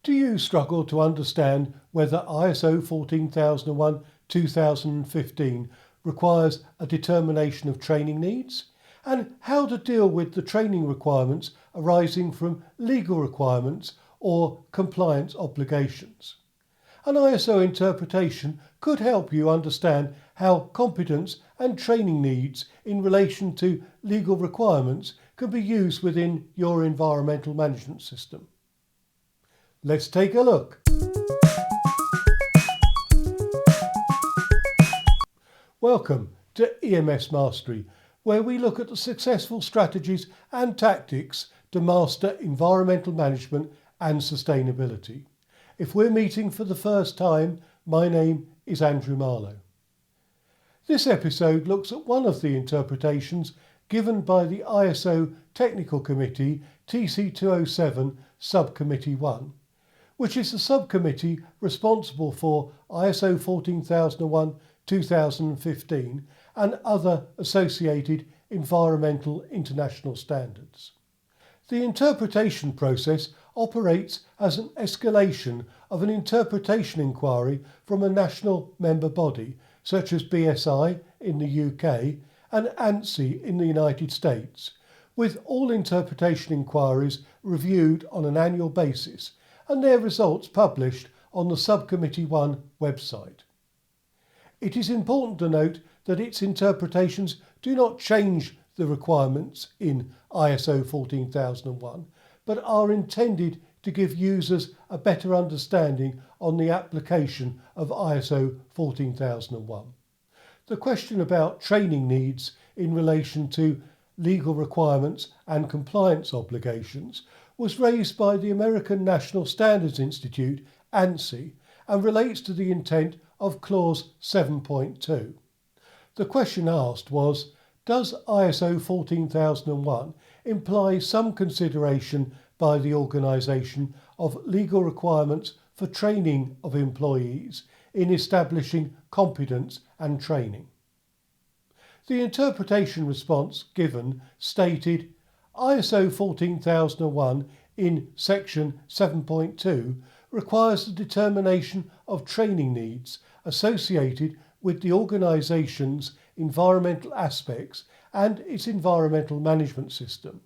Do you struggle to understand whether ISO 14001-2015 requires a determination of training needs, and how to deal with the training requirements arising from legal requirements or compliance obligations? An ISO interpretation could help you understand how competence and training needs in relation to legal requirements can be used within your environmental management system. Let's take a look. Welcome to EMSmastery, where we look at the successful strategies and tactics to master environmental management and sustainability. If we're meeting for the first time, my name is Andrew Marlowe. This episode looks at one of the interpretations given by the ISO Technical Committee TC207 Subcommittee 1, which is the subcommittee responsible for ISO 14001-2015 and other associated environmental international standards. The interpretation process operates as an escalation of an interpretation inquiry from a national member body, such as BSI in the UK and ANSI in the United States, with all interpretation inquiries reviewed on an annual basis and their results published on the Subcommittee 1 website. It is important to note that its interpretations do not change the requirements in ISO 14001, but are intended to give users a better understanding on the application of ISO 14001. The question about training needs in relation to legal requirements and compliance obligations was raised by the American National Standards Institute, ANSI, and relates to the intent of Clause 7.2. The question asked was, does ISO 14001 imply some consideration by the organisation of legal requirements for training of employees in establishing competence and training? The interpretation response given stated, ISO 14001 in section 7.2 requires the determination of training needs associated with the organisation's environmental aspects and its environmental management system.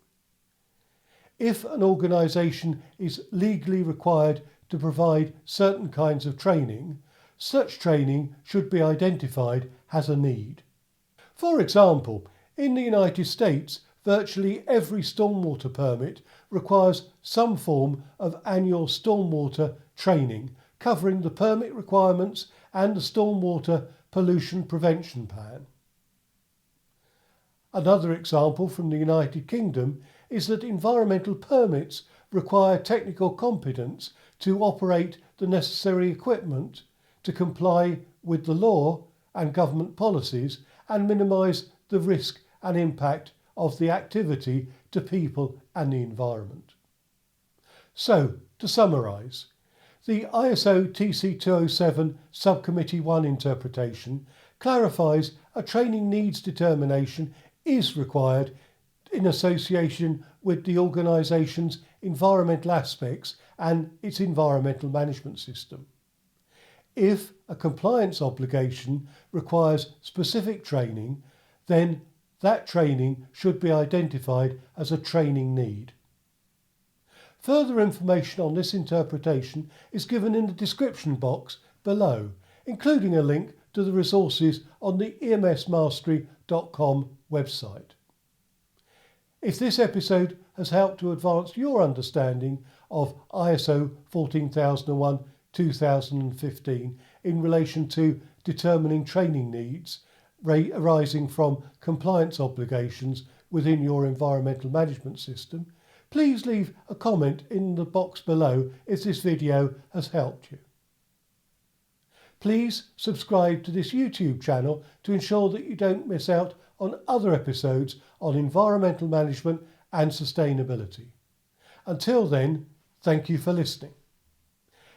If an organisation is legally required to provide certain kinds of training, such training should be identified as a need. For example, in the United States, virtually every stormwater permit requires some form of annual stormwater training covering the permit requirements and the stormwater pollution prevention plan. Another example from the United Kingdom is that environmental permits require technical competence to operate the necessary equipment to comply with the law and government policies and minimise the risk and impact of the activity to people and the environment. So, to summarise, the ISO TC207 Subcommittee 1 interpretation clarifies a training needs determination is required in association with the organisation's environmental aspects and its environmental management system. If a compliance obligation requires specific training, then that training should be identified as a training need. Further information on this interpretation is given in the description box below, including a link to the resources on the EMSmastery.com website. If this episode has helped to advance your understanding of ISO 14001-2015 in relation to determining training needs arising from compliance obligations within your environmental management system, please leave a comment in the box below if this video has helped you. Please subscribe to this YouTube channel to ensure that you don't miss out on other episodes on environmental management and sustainability. Until then, thank you for listening.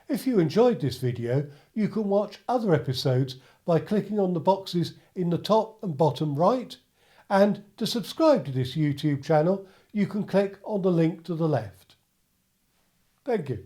If you enjoyed this video, you can watch other episodes by clicking on the boxes in the top and bottom right, and to subscribe to this YouTube channel, you can click on the link to the left. Thank you.